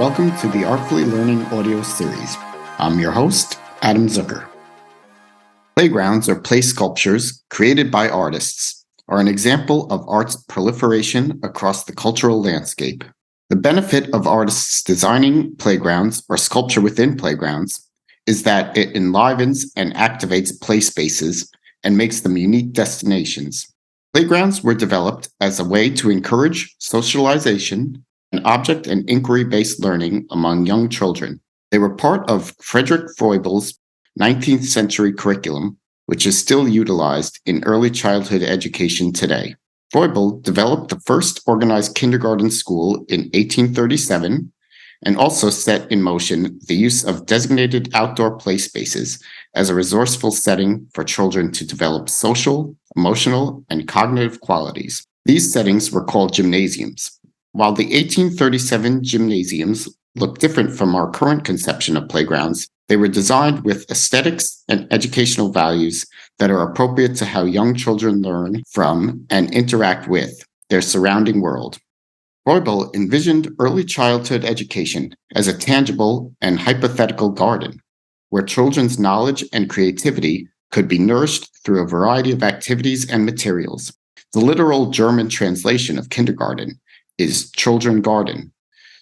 welcome to the Artfully Learning audio series. I'm your host, Adam Zucker. Playgrounds or play sculptures created by artists are an example of art's proliferation across the cultural landscape. The benefit of artists designing playgrounds or sculpture within playgrounds is that it enlivens and activates play spaces and makes them unique destinations. Playgrounds were developed as a way to encourage socialization and object and inquiry-based learning among young children. They were part of Frederick Froebel's 19th century curriculum, which is still utilized in early childhood education today. Froebel developed the first organized kindergarten school in 1837 and also set in motion the use of designated outdoor play spaces as a resourceful setting for children to develop social, emotional, and cognitive qualities. These settings were called gymnasiums. While the 1837 gymnasiums look different from our current conception of playgrounds, they were designed with aesthetics and educational values that are appropriate to how young children learn from and interact with their surrounding world. Froebel envisioned early childhood education as a tangible and hypothetical garden, where children's knowledge and creativity could be nourished through a variety of activities and materials. The literal German translation of kindergarten is children garden.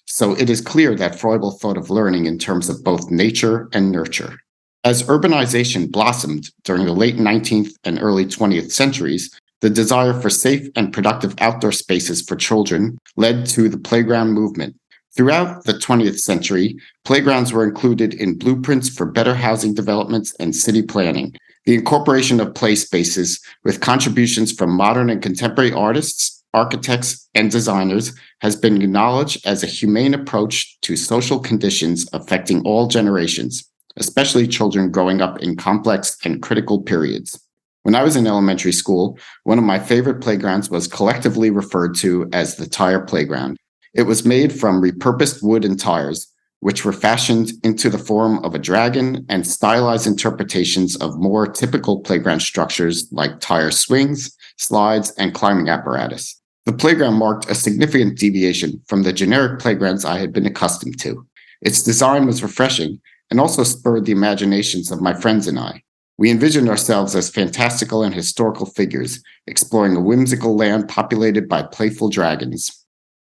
So it is clear that Froebel thought of learning in terms of both nature and nurture. As urbanization blossomed during the late 19th and early 20th centuries, the desire for safe and productive outdoor spaces for children led to the playground movement. Throughout the 20th century, playgrounds were included in blueprints for better housing developments and city planning. The incorporation of play spaces with contributions from modern and contemporary artists, architects, and designers has been acknowledged as a humane approach to social conditions affecting all generations, especially children growing up in complex and critical periods. When I was in elementary school, one of my favorite playgrounds was collectively referred to as the tire playground. It was made from repurposed wood and tires, which were fashioned into the form of a dragon and stylized interpretations of more typical playground structures like tire swings, slides, and climbing apparatus. The playground marked a significant deviation from the generic playgrounds I had been accustomed to. Its design was refreshing and also spurred the imaginations of my friends and I. We envisioned ourselves as fantastical and historical figures, exploring a whimsical land populated by playful dragons.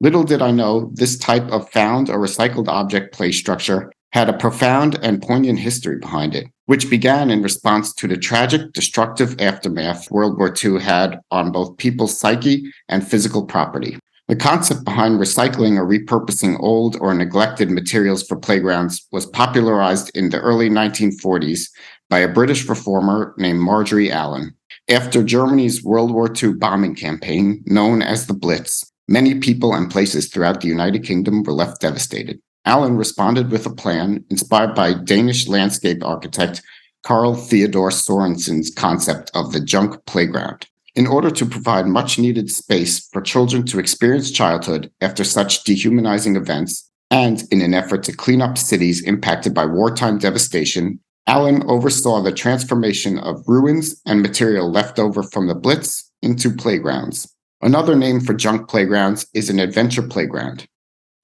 Little did I know this type of found or recycled object play structure had a profound and poignant history behind it, which began in response to the tragic, destructive aftermath World War II had on both people's psyche and physical property. The concept behind recycling or repurposing old or neglected materials for playgrounds was popularized in the early 1940s by a British reformer named Marjorie Allen. After Germany's World War II bombing campaign, known as the Blitz, many people and places throughout the United Kingdom were left devastated. Allen responded with a plan inspired by Danish landscape architect Carl Theodor Sorensen's concept of the junk playground. In order to provide much-needed space for children to experience childhood after such dehumanizing events, and in an effort to clean up cities impacted by wartime devastation, Allen oversaw the transformation of ruins and material left over from the Blitz into playgrounds. Another name for junk playgrounds is an adventure playground.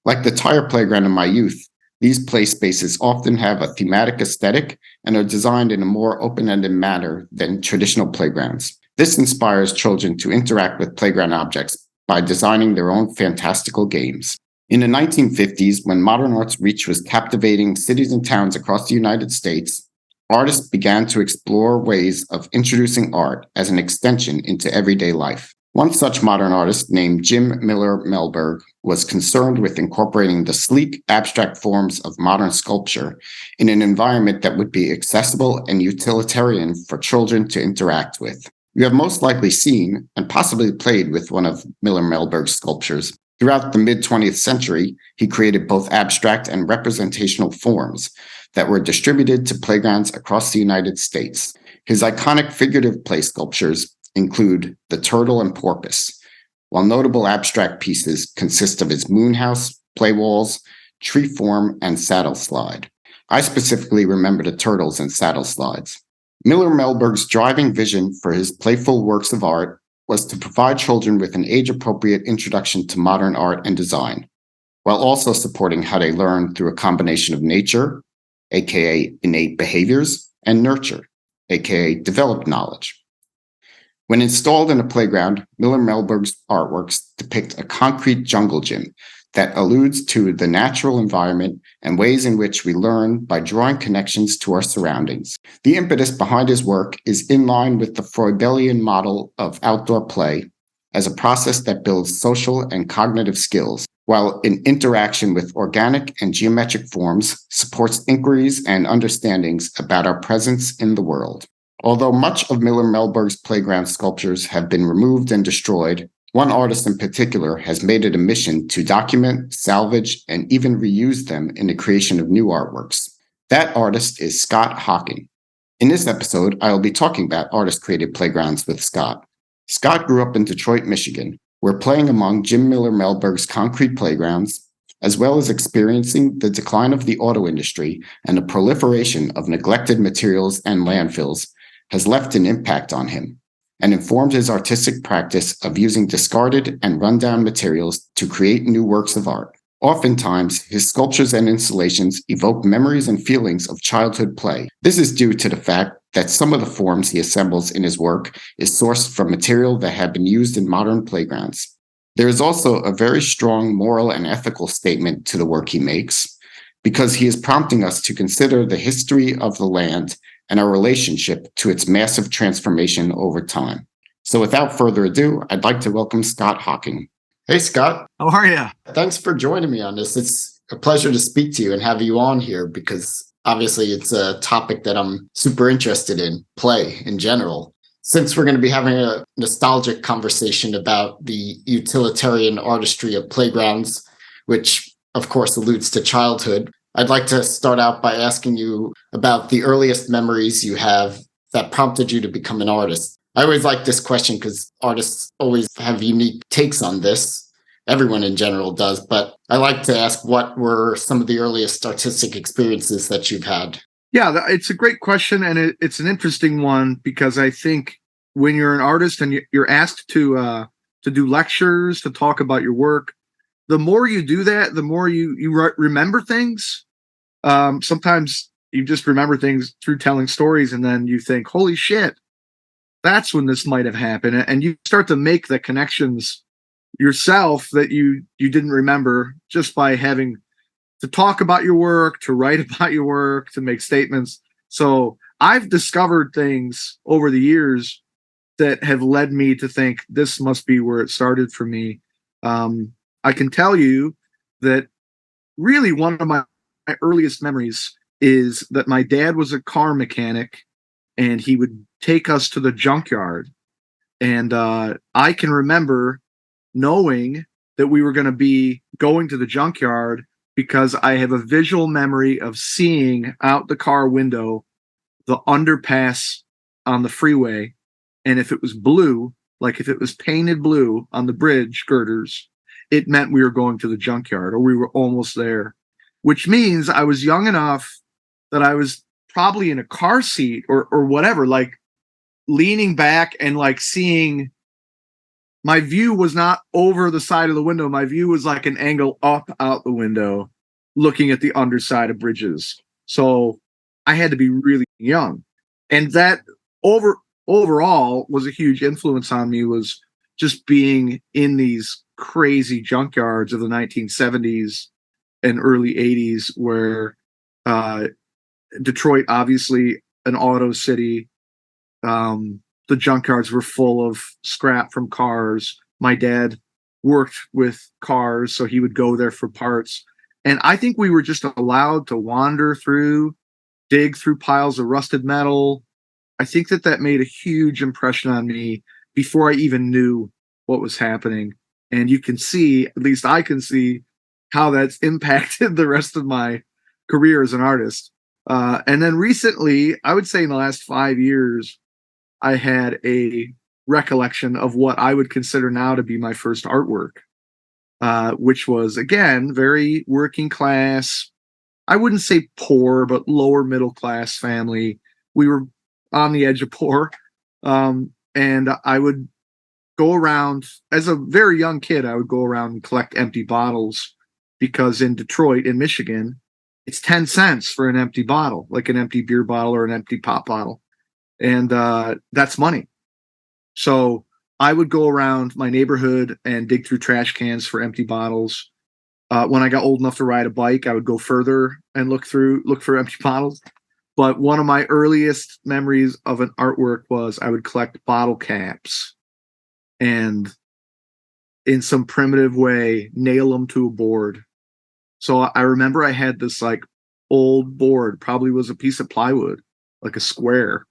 Like the tire playground in my youth, these play spaces often have a thematic aesthetic and are designed in a more open-ended manner than traditional playgrounds. This inspires children to interact with playground objects by designing their own fantastical games. In the 1950s, when modern art's reach was captivating cities and towns across the United States, artists began to explore ways of introducing art as an extension into everyday life. One such modern artist named Jim Miller-Melberg was concerned with incorporating the sleek, abstract forms of modern sculpture in an environment that would be accessible and utilitarian for children to interact with. You have most likely seen and possibly played with one of Miller-Melberg's sculptures. Throughout the mid-20th century, he created both abstract and representational forms that were distributed to playgrounds across the United States. His iconic figurative play sculptures include the turtle and porpoise, while notable abstract pieces consist of his moon house, play walls, tree form, and saddle slide. I specifically remember the turtles and saddle slides. Miller-Melberg's driving vision for his playful works of art was to provide children with an age-appropriate introduction to modern art and design. while also supporting how they learn through a combination of nature, aka innate behaviors, and nurture, aka developed knowledge. When installed in a playground, Miller-Melberg's artworks depict a concrete jungle gym that alludes to the natural environment and ways in which we learn by drawing connections to our surroundings. The impetus behind his work is in line with the Freudian model of outdoor play as a process that builds social and cognitive skills, while in interaction with organic and geometric forms supports inquiries and understandings about our presence in the world. Although much of Miller-Melberg's playground sculptures have been removed and destroyed, one artist in particular has made it a mission to document, salvage, and even reuse them in the creation of new artworks. That artist is Scott Hocking. In this episode, I will be talking about artist-created playgrounds with Scott. Scott grew up in Detroit, Michigan, where playing among Jim Miller-Melberg's concrete playgrounds, as well as experiencing the decline of the auto industry and the proliferation of neglected materials and landfills, has left an impact on him and informed his artistic practice of using discarded and rundown materials to create new works of art. Oftentimes, his sculptures and installations evoke memories and feelings of childhood play. This is due to the fact that some of the forms he assembles in his work is sourced from material that had been used in modern playgrounds. There is also a very strong moral and ethical statement to the work he makes, because he is prompting us to consider the history of the land and our relationship to its massive transformation over time. So without further ado, I'd like to welcome Scott Hocking. Hey, Scott. How are you? Thanks for joining me on this. It's a pleasure to speak to you and have you on here because obviously it's a topic that I'm super interested in, play in general. Since we're going to be having a nostalgic conversation about the utilitarian artistry of playgrounds, which of course alludes to childhood, I'd like to start out by asking you about the earliest memories you have that prompted you to become an artist. I always like this question because artists always have unique takes on this. Everyone in general does, but I like to ask what were some of the earliest artistic experiences that you've had? Yeah, it's a great question, and it's an interesting one because I think when you're an artist and you're asked to do lectures, to talk about your work, the more you do that, the more you remember things. Sometimes you just remember things through telling stories, and then you think, holy shit, that's when this might have happened. And you start to make the connections yourself that you didn't remember just by having to talk about your work, to write about your work, to make statements. So I've discovered things over the years that have led me to think this must be where it started for me. I can tell you that really one of my earliest memories is that my dad was a car mechanic and he would take us to the junkyard. And I can remember knowing that we were going to be going to the junkyard because I have a visual memory of seeing out the car window the underpass on the freeway. And if it was blue, like if it was painted blue on the bridge girders, it meant we were going to the junkyard or we were almost there, which means I was young enough that I was probably in a car seat or whatever, like leaning back and like seeing. My view was not over the side of the window. My view was like an angle up out the window, looking at the underside of bridges. So I had to be really young. And that overall was a huge influence on me, was just being in these crazy junkyards of the 1970s and early 80s where Detroit, obviously an auto city, the junkyards were full of scrap from cars. My dad worked with cars, so he would go there for parts. And I think we were just allowed to wander through, dig through piles of rusted metal. I think that made a huge impression on me before I even knew what was happening. And you can see, at least I can see, how that's impacted the rest of my career as an artist. And then recently, I would say in the last 5 years, I had a recollection of what I would consider now to be my first artwork, which was, again, very working class. I wouldn't say poor, but lower middle class family. We were on the edge of poor. And I would go around, as a very young kid, I would go around and collect empty bottles because in Detroit, in Michigan, it's 10 cents for an empty bottle, like an empty beer bottle or an empty pop bottle. And that's money. So I would go around my neighborhood and dig through trash cans for empty bottles. When I got old enough to ride a bike, I would go further and look for empty bottles. But one of my earliest memories of an artwork was I would collect bottle caps and in some primitive way nail them to a board. So I remember I had this like old board, probably was a piece of plywood, like a square,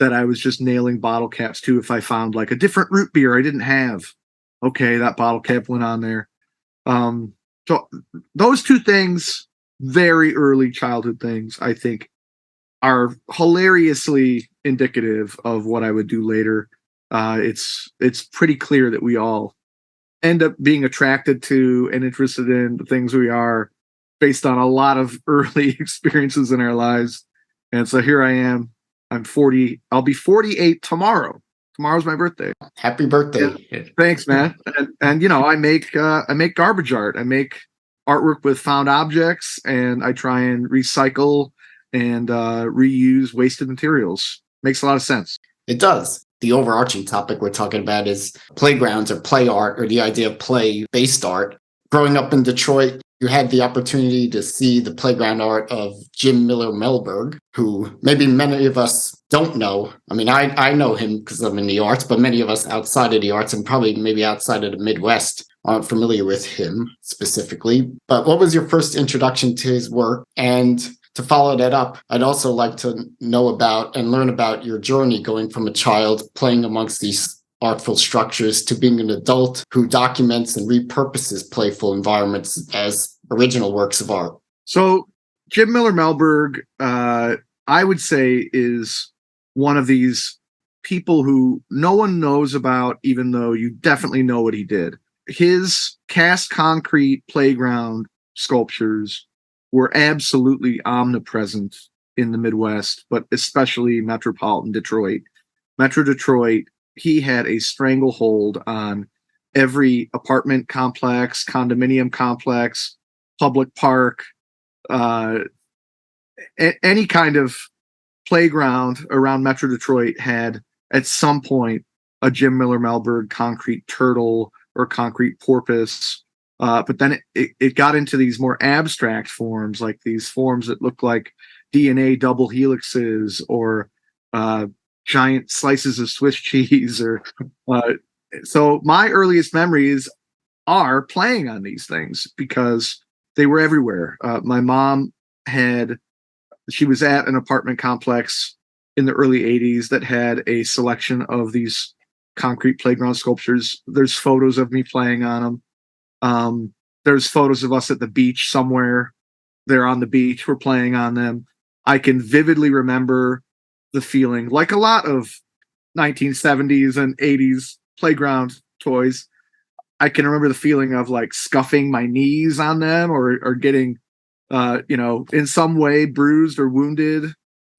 that I was just nailing bottle caps to. If I found like a different root beer I didn't have, okay, that bottle cap went on there. So those two things, very early childhood things, I think are hilariously indicative of what I would do later. It's pretty clear that we all end up being attracted to and interested in the things we are based on a lot of early experiences in our lives. And so here I am. I'm 40. I'll be 48 tomorrow. Tomorrow's my birthday. Happy birthday. Yeah. Thanks, man. And you know, I make garbage art. I make artwork with found objects, and I try and recycle and reuse wasted materials. Makes a lot of sense. It does. The overarching topic we're talking about is playgrounds or play art, or the idea of play-based art. Growing up in Detroit, you had the opportunity to see the playground art of Jim Miller-Melberg, who maybe many of us don't know. I mean, I know him because I'm in the arts, but many of us outside of the arts and probably maybe outside of the Midwest aren't familiar with him specifically. But what was your first introduction to his work? And to follow that up, I'd also like to know about and learn about your journey going from a child playing amongst these artful structures to being an adult who documents and repurposes playful environments as original works of art. So Jim Miller-Melberg, I would say, is one of these people who no one knows about, even though you definitely know what he did. His cast concrete playground sculptures were absolutely omnipresent in the Midwest, but especially metropolitan Detroit. Metro Detroit, he had a stranglehold on every apartment complex, condominium complex, public park, any kind of playground around Metro Detroit had at some point a Jim Miller-Melberg concrete turtle or concrete porpoise. But then it got into these more abstract forms, like these forms that look like DNA double helixes or giant slices of Swiss cheese. So my earliest memories are playing on these things because they were everywhere. My mom she was at an apartment complex in the early 80s that had a selection of these concrete playground sculptures. There's photos of me playing on them. There's photos of us at the beach somewhere. They're on the beach. We're playing on them. I can vividly remember the feeling, like a lot of 1970s and 80s playground toys. I can remember the feeling of like scuffing my knees on them or getting, in some way bruised or wounded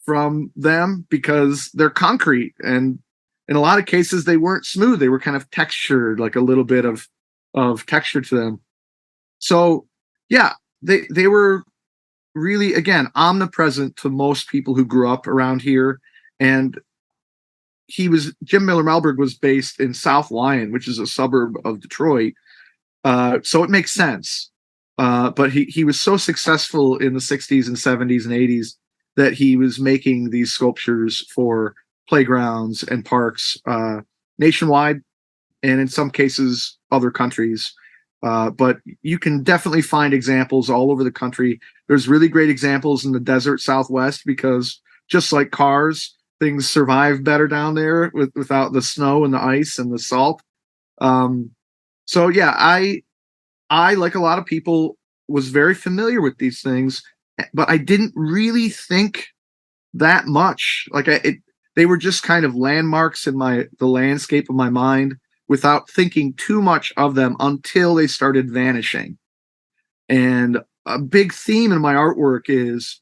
from them because they're concrete. And in a lot of cases, they weren't smooth. They were kind of textured, like a little bit of texture to them. So yeah, they were really, again, omnipresent to most people who grew up around here. And Jim Miller-Melberg was based in South Lyon, which is a suburb of Detroit. So it makes sense. But he was so successful in the 60s and 70s and 80s that he was making these sculptures for playgrounds and parks nationwide, and in some cases, other countries. But you can definitely find examples all over the country. There's really great examples in the desert Southwest because just like cars, things survive better down there without the snow and the ice and the salt. So yeah, I, like a lot of people, was very familiar with these things, but I didn't really think that much. They were just kind of landmarks in the landscape of my mind without thinking too much of them until they started vanishing. And a big theme in my artwork is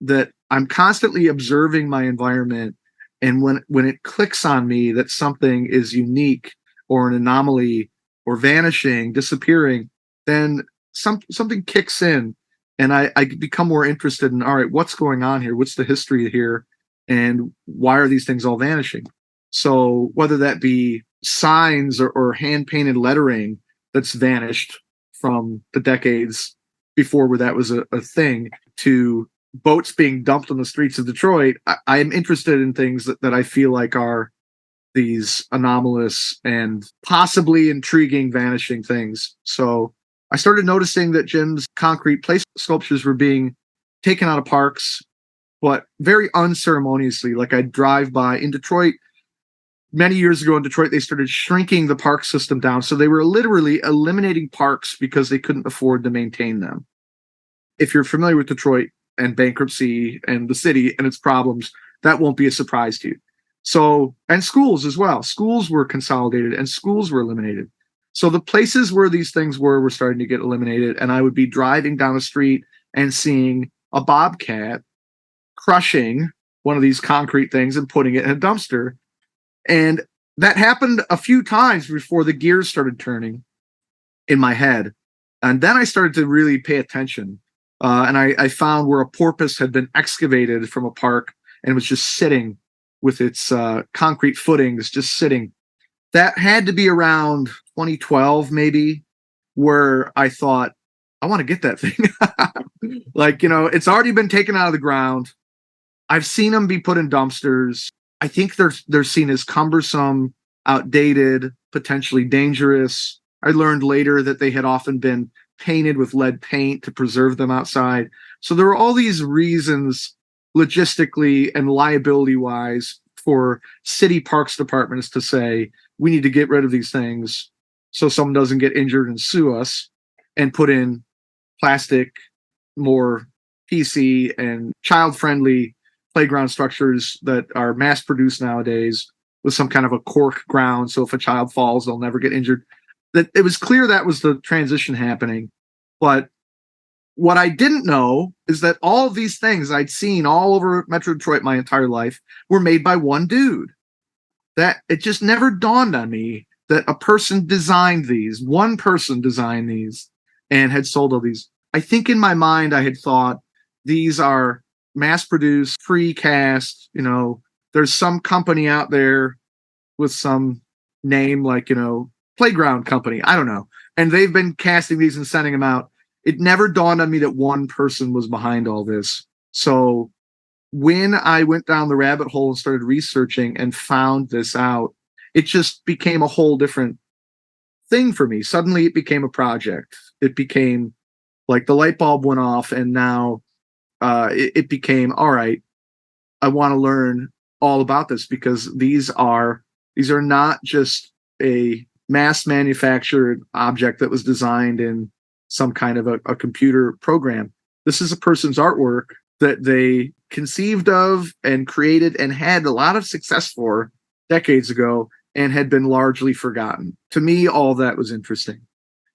that I'm constantly observing my environment. And when it clicks on me that something is unique or an anomaly or vanishing, disappearing, then something kicks in, and I become more interested in, all right, what's going on here? What's the history here? And why are these things all vanishing? So whether that be signs or hand painted lettering that's vanished from the decades before where that was a thing, to boats being dumped on the streets of Detroit, I am interested in things that I feel like are these anomalous and possibly intriguing vanishing things. So I started noticing that Jim's concrete place sculptures were being taken out of parks, but very unceremoniously. Like I'd drive by in Detroit. Many years ago in Detroit, they started shrinking the park system down. So they were literally eliminating parks because they couldn't afford to maintain them. If you're familiar with Detroit and bankruptcy and the city and its problems, that won't be a surprise to you. So, and schools as well. Schools were consolidated and schools were eliminated. So the places where these things were starting to get eliminated. And I would be driving down the street and seeing a bobcat crushing one of these concrete things and putting it in a dumpster. And that happened a few times before the gears started turning in my head. And then I started to really pay attention. And I found where a porpoise had been excavated from a park and was just sitting with its concrete footings, just sitting. That had to be around 2012, maybe, where I thought, I want to get that thing. Like, it's already been taken out of the ground. I've seen them be put in dumpsters. I think they're seen as cumbersome, outdated, potentially dangerous. I learned later that they had often been painted with lead paint to preserve them outside. So there were all these reasons, logistically and liability-wise, for city parks departments to say, we need to get rid of these things so someone doesn't get injured and sue us, and put in plastic, more PC and child-friendly playground structures that are mass-produced nowadays with some kind of a cork ground, so if a child falls, they'll never get injured. That it was clear that was the transition happening. But what I didn't know is that all of these things I'd seen all over Metro Detroit my entire life were made by one dude. That it just never dawned on me that a person designed these, one person designed these and had sold all these. I think in my mind I had thought these are mass-produced, pre-cast, there's some company out there with some name like, Playground Company, I don't know. And they've been casting these and sending them out. It never dawned on me that one person was behind all this. So when I went down the rabbit hole and started researching and found this out, it just became a whole different thing for me. Suddenly it became a project. It became like the light bulb went off, and now it became, all right, I want to learn all about this, because these are not just a mass manufactured object that was designed in some kind of a computer program. This is a person's artwork that they conceived of and created and had a lot of success for decades ago and had been largely forgotten. To me, all that was interesting.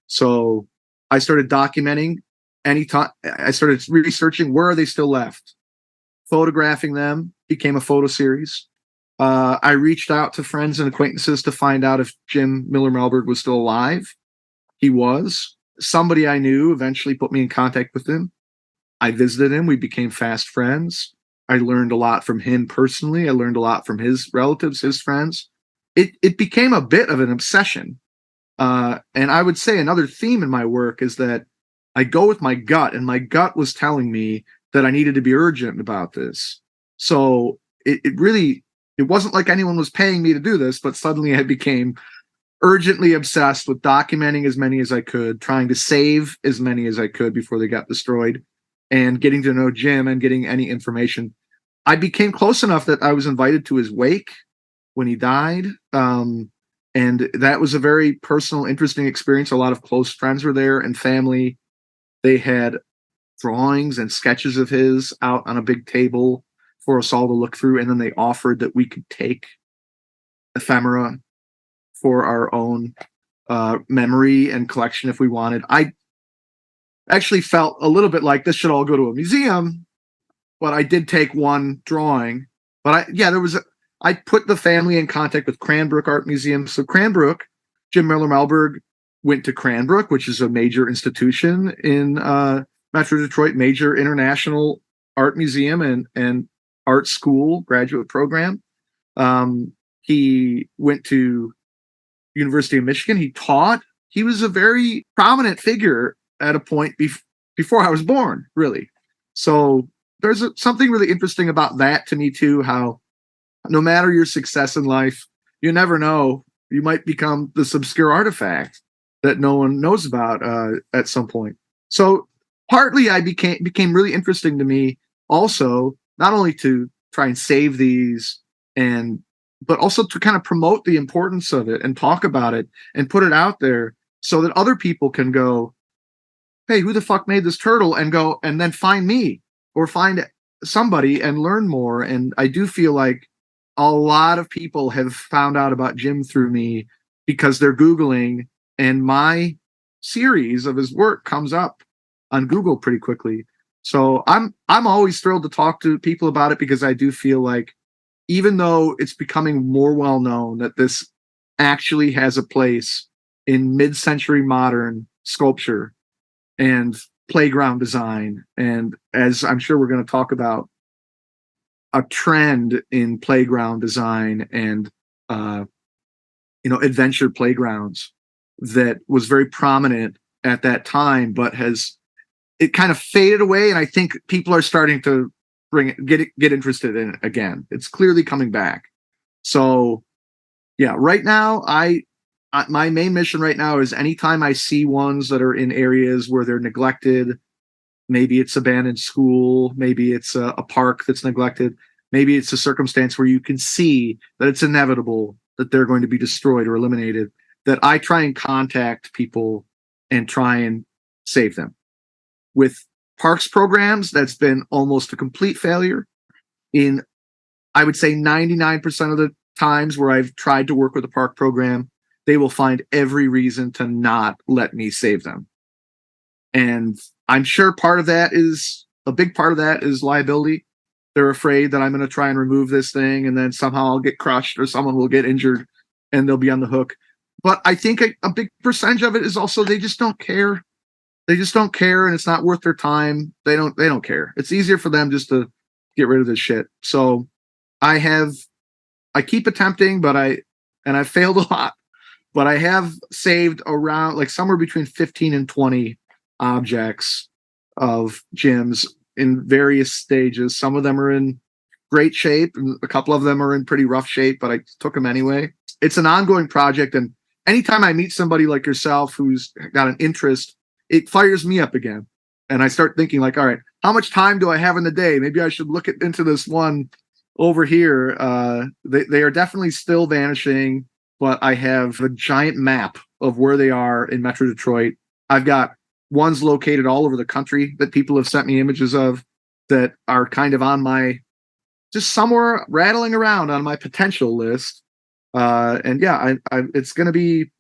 So I started documenting. Anytime I started researching, where are they still left? Photographing them became a photo series. I reached out to friends and acquaintances to find out if Jim Miller-Melberg was still alive. He was. Somebody I knew eventually put me in contact with him. I visited him. We became fast friends. I learned a lot from him personally. I learned a lot from his relatives, his friends. It became a bit of an obsession. And I would say another theme in my work is that I go with my gut, and my gut was telling me that I needed to be urgent about this. So it wasn't like anyone was paying me to do this, but suddenly I became urgently obsessed with documenting as many as I could, trying to save as many as I could before they got destroyed, and getting to know Jim and getting any information. I became close enough that I was invited to his wake when he died. And that was a very personal, interesting experience. A lot of close friends were there and family. They had drawings and sketches of his out on a big table for us all to look through. And then they offered that we could take ephemera for our own memory and collection if we wanted. I actually felt a little bit like this should all go to a museum, but I did take one drawing. But I put the family in contact with Cranbrook Art Museum. So Cranbrook, Jim Miller-Melberg went to Cranbrook, which is a major institution in Metro Detroit, major international art museum and art school graduate program. He went to University of Michigan. He taught. He was a very prominent figure at a point before I was born, really. So there's something really interesting about that to me too, how no matter your success in life, you never know, you might become this obscure artifact that no one knows about at some point. So partly I became really interesting to me also, not only to try and save these but also to kind of promote the importance of it and talk about it and put it out there so that other people can go, hey, who the fuck made this turtle? And go and then find me or find somebody and learn more. And I do feel like a lot of people have found out about Jim through me because they're Googling, and my series of his work comes up on Google pretty quickly. So I'm always thrilled to talk to people about it, because I do feel like even though it's becoming more well known that this actually has a place in mid-century modern sculpture and playground design, and as I'm sure we're going to talk about, a trend in playground design and adventure playgrounds that was very prominent at that time, but it kind of faded away, and I think people are starting to get interested in it again. It's clearly coming back. So yeah, right now my main mission right now is anytime I see ones that are in areas where they're neglected, maybe it's abandoned school, maybe it's a park that's neglected, maybe it's a circumstance where you can see that it's inevitable that they're going to be destroyed or eliminated, that I try and contact people and try and save them. With parks programs, that's been almost a complete failure. In, I would say, 99% of the times where I've tried to work with a park program, they will find every reason to not let me save them. And I'm sure a big part of that is liability. They're afraid that I'm going to try and remove this thing and then somehow I'll get crushed or someone will get injured and they'll be on the hook. But I think a big percentage of it is also they just don't care. They just don't care, and it's not worth their time. They don't care. It's easier for them just to get rid of this shit. So I keep attempting, but I've failed a lot. But I have saved around like somewhere between 15 and 20 objects of Jim's in various stages. Some of them are in great shape, and a couple of them are in pretty rough shape, but I took them anyway. It's an ongoing project, and anytime I meet somebody like yourself who's got an interest, it fires me up again. And I start thinking like, all right, how much time do I have in the day? Maybe I should look into this one over here. They are definitely still vanishing, but I have a giant map of where they are in Metro Detroit. I've got ones located all over the country that people have sent me images of that are kind of on my, just somewhere rattling around on my potential list. And yeah, it's going to be,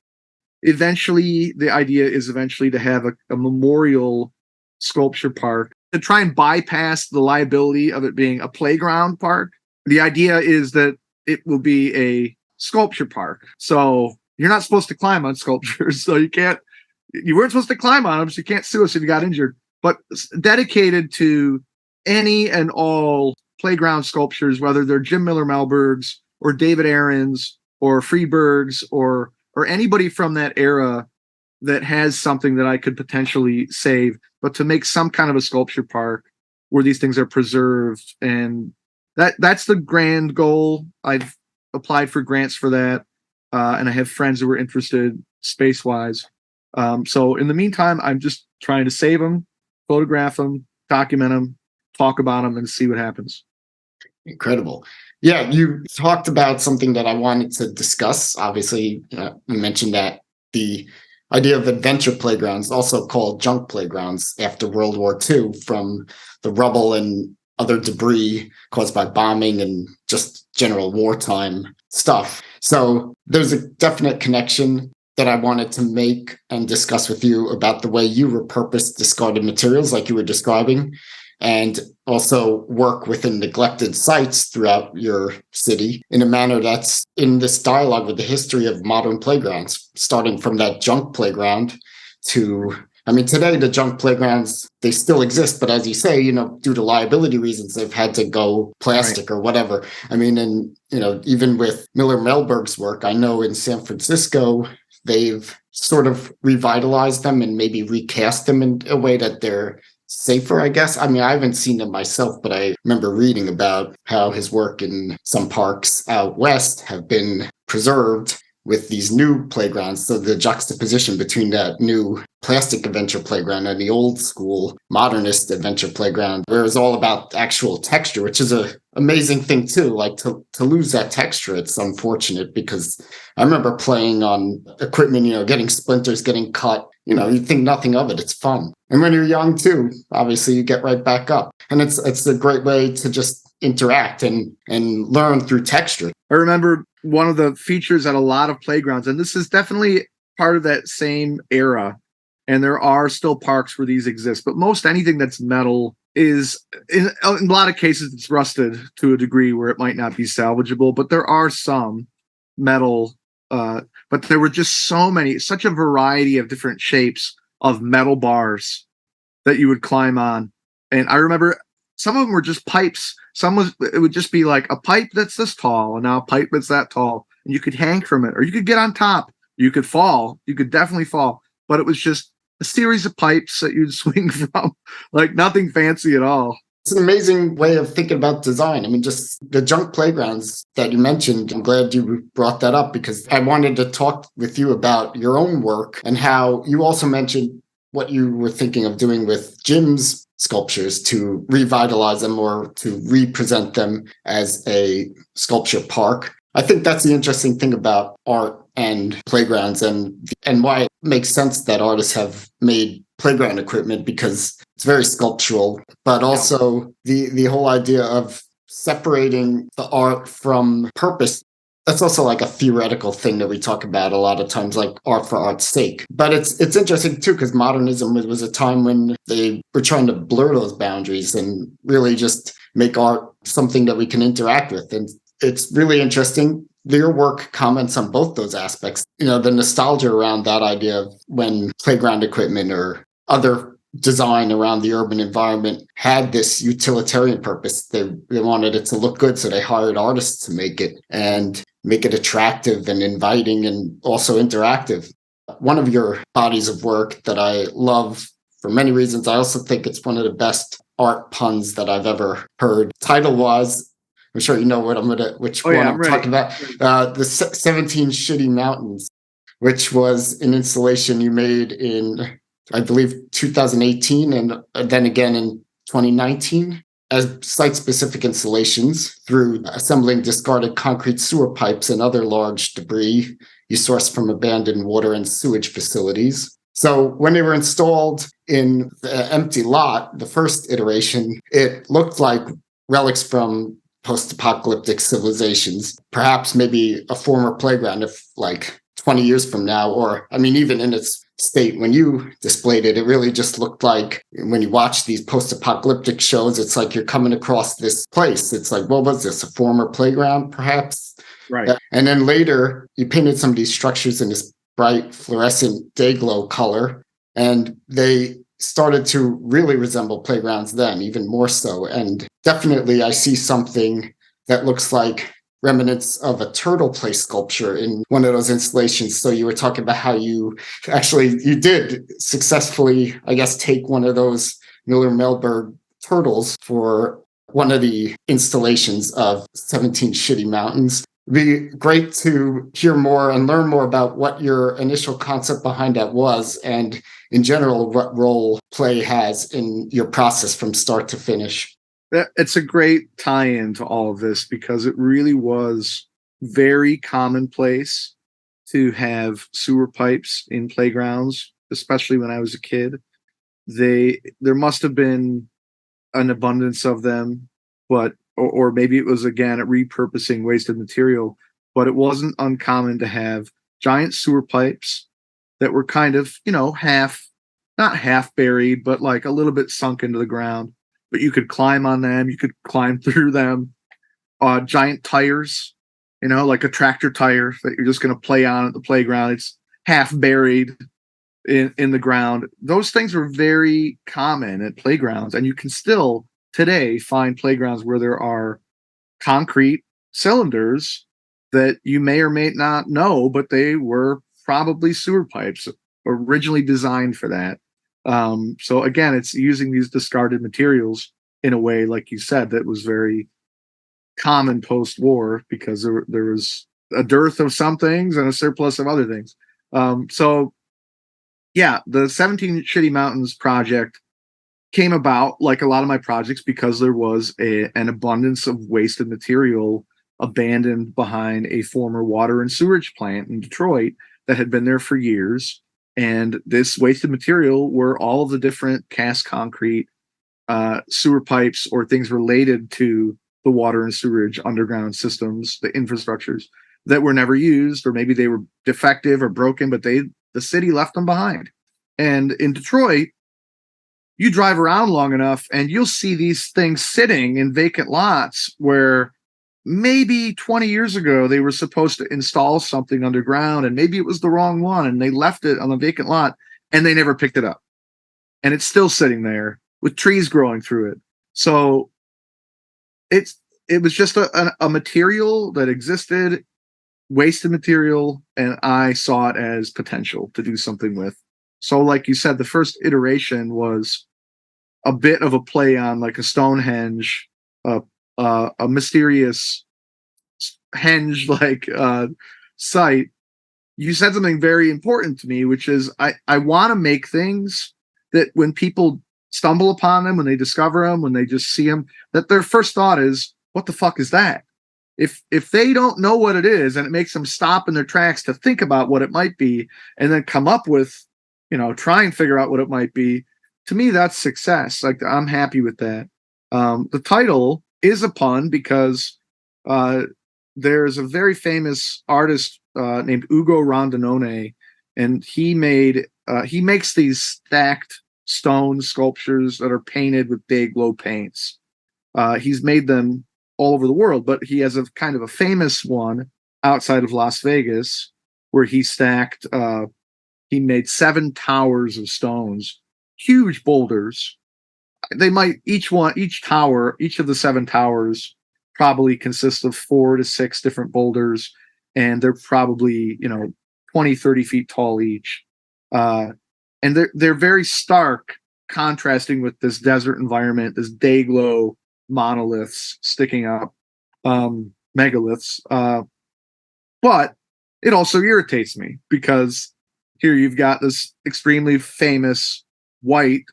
eventually, the idea is eventually to have a memorial sculpture park to try and bypass the liability of it being a playground park. The idea is that it will be a sculpture park. So you're not supposed to climb on sculptures. So you weren't supposed to climb on them. So you can't sue us if you got injured, but dedicated to any and all playground sculptures, whether they're Jim Miller-Melbergs or David Aaron's or Freeberg's or anybody from that era that has something that I could potentially save, but to make some kind of a sculpture park where these things are preserved. And that's the grand goal. I've applied for grants for that. And I have friends who are interested space-wise. So in the meantime, I'm just trying to save them, photograph them, document them, talk about them, and see what happens. Incredible. Yeah, you talked about something that I wanted to discuss. Obviously, you mentioned that the idea of adventure playgrounds, also called junk playgrounds after World War II, from the rubble and other debris caused by bombing and just general wartime stuff. So there's a definite connection that I wanted to make and discuss with you about the way you repurpose discarded materials like you were describing. and also work within neglected sites throughout your city in a manner that's in this dialogue with the history of modern playgrounds, starting from that junk playground to, I mean, today the junk playgrounds, they still exist, but as you say, due to liability reasons, they've had to go plastic or whatever. I mean, and, even with Miller-Melberg's work, I know in San Francisco, they've sort of revitalized them and maybe recast them in a way that they're safer, I guess. I mean, I haven't seen them myself, but I remember reading about how his work in some parks out west have been preserved with these new playgrounds. So the juxtaposition between that new plastic adventure playground and the old school modernist adventure playground, where it's all about actual texture, which is a amazing thing too. Like to lose that texture, it's unfortunate, because I remember playing on equipment, getting splinters, getting cut. You think nothing of it. It's fun. And when you're young too, obviously you get right back up. And it's a great way to just interact and learn through texture. I remember one of the features at a lot of playgrounds, and this is definitely part of that same era, and there are still parks where these exist, but most anything that's metal is, in a lot of cases, it's rusted to a degree where it might not be salvageable, but there are some metal, but there were just such a variety of different shapes of metal bars that you would climb on. And I remember some of them were just pipes. It would just be like a pipe that's this tall, and now a pipe that's that tall, and you could hang from it, or you could get on top. You could fall. You could definitely fall. But it was just a series of pipes that you'd swing from, like nothing fancy at all. It's an amazing way of thinking about design. I mean, just the junk playgrounds that you mentioned, I'm glad you brought that up, because I wanted to talk with you about your own work and how you also mentioned what you were thinking of doing with Jim's sculptures to revitalize them or to represent them as a sculpture park. I think that's the interesting thing about art and playgrounds, and why it makes sense that artists have made playground equipment, because it's very sculptural, but also the whole idea of separating the art from purpose. That's also like a theoretical thing that we talk about a lot of times, like art for art's sake. But it's interesting too, because modernism was a time when they were trying to blur those boundaries and really just make art something that we can interact with. And it's really interesting. Your work comments on both those aspects. The nostalgia around that idea of when playground equipment or other design around the urban environment had this utilitarian purpose. They wanted it to look good, so they hired artists to make it and make it attractive and inviting and also interactive. One of your bodies of work that I love for many reasons, I also think it's one of the best art puns that I've ever heard. Title-wise, I'm sure you know what which one I'm talking about. The 17 Shitty Mountains, which was an installation you made in, I believe, 2018, and then again in 2019, as site-specific installations through assembling discarded concrete sewer pipes and other large debris you source from abandoned water and sewage facilities. So when they were installed in the empty lot, the first iteration, it looked like relics from post-apocalyptic civilizations, perhaps maybe a former playground if like 20 years from now, or I mean, even in its state when you displayed it, it really just looked like, when you watch these post-apocalyptic shows, it's like you're coming across this place. It's like, what was this, a former playground, perhaps? Right. And then later, you painted some of these structures in this bright fluorescent day glow color, and they started to really resemble playgrounds then, even more so. And definitely, I see something that looks like remnants of a turtle play sculpture in one of those installations. So you were talking about how you did successfully, I guess, take one of those Miller-Melberg turtles for one of the installations of 17 Shitty Mountains. It'd be great to hear more and learn more about what your initial concept behind that was, and in general, what role play has in your process from start to finish. It's a great tie-in to all of this, because it really was very commonplace to have sewer pipes in playgrounds, especially when I was a kid. There must have been an abundance of them, but or maybe it was, again, repurposing wasted material, but it wasn't uncommon to have giant sewer pipes that were kind of, not half buried, but like a little bit sunk into the ground. but you could climb on them. You could climb through them. Giant tires, like a tractor tire that you're just going to play on at the playground. It's half buried in the ground. Those things were very common at playgrounds, and you can still today find playgrounds where there are concrete cylinders that you may or may not know, but they were probably sewer pipes originally designed for that. So again, it's using these discarded materials in a way, like you said, that was very common post-war, because there was a dearth of some things and a surplus of other things. So yeah, the 17 Shitty Mountains project came about, like a lot of my projects, because there was an abundance of wasted material abandoned behind a former water and sewage plant in Detroit that had been there for years. And this wasted material were all of the different cast concrete sewer pipes or things related to the water and sewage underground systems, the infrastructures that were never used, or maybe they were defective or broken, but the city left them behind. And in Detroit, you drive around long enough and you'll see these things sitting in vacant lots where maybe 20 years ago they were supposed to install something underground, and maybe it was the wrong one and they left it on the vacant lot and they never picked it up. And it's still sitting there with trees growing through it. So it was just a material that existed, wasted material, and I saw it as potential to do something with. So like you said, the first iteration was a bit of a play on like a Stonehenge, a mysterious henge like site. You said something very important to me, which is I want to make things that when people stumble upon them, when they discover them, when they just see them, that their first thought is, what the fuck is that? If they don't know what it is, and it makes them stop in their tracks to think about what it might be and then come up with, try and figure out what it might be, to me, that's success. Like, I'm happy with that. The title is a pun because there's a very famous artist named Ugo Rondinone, and he makes these stacked stone sculptures that are painted with big glow paints. He's made them all over the world, but he has a kind of a famous one outside of Las Vegas where he made 7 towers of stones, huge boulders. They might each of the 7 towers probably consists of 4 to 6 different boulders, and they're probably 20, 30 feet tall each. And they're very stark, contrasting with this desert environment, this day glow monoliths sticking up, megaliths. But it also irritates me because here you've got this extremely famous white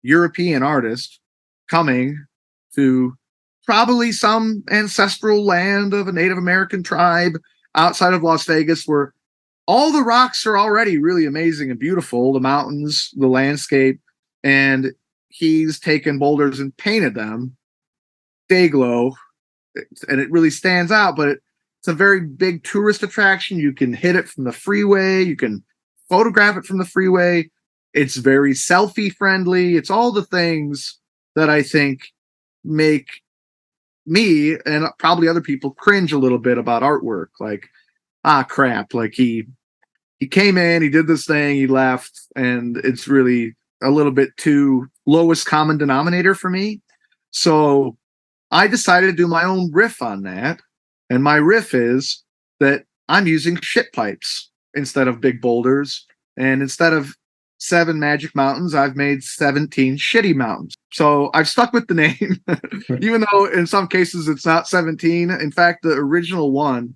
European artist coming to probably some ancestral land of a Native American tribe outside of Las Vegas, where all the rocks are already really amazing and beautiful, the mountains, the landscape, and he's taken boulders and painted them day glow, and it really stands out. But it's a very big tourist attraction. You can hit it from the freeway, you can photograph it from the freeway. It's very selfie friendly. It's all the things that I think make me and probably other people cringe a little bit about artwork. Like, crap, like he came in, he did this thing, he left, and it's really a little bit too lowest common denominator for me. So I decided to do my own riff on that. And my riff is that I'm using shit pipes instead of big boulders. And instead of 7 magic mountains, I've made 17 shitty mountains. So I've stuck with the name, even though in some cases it's not 17. In fact, the original one,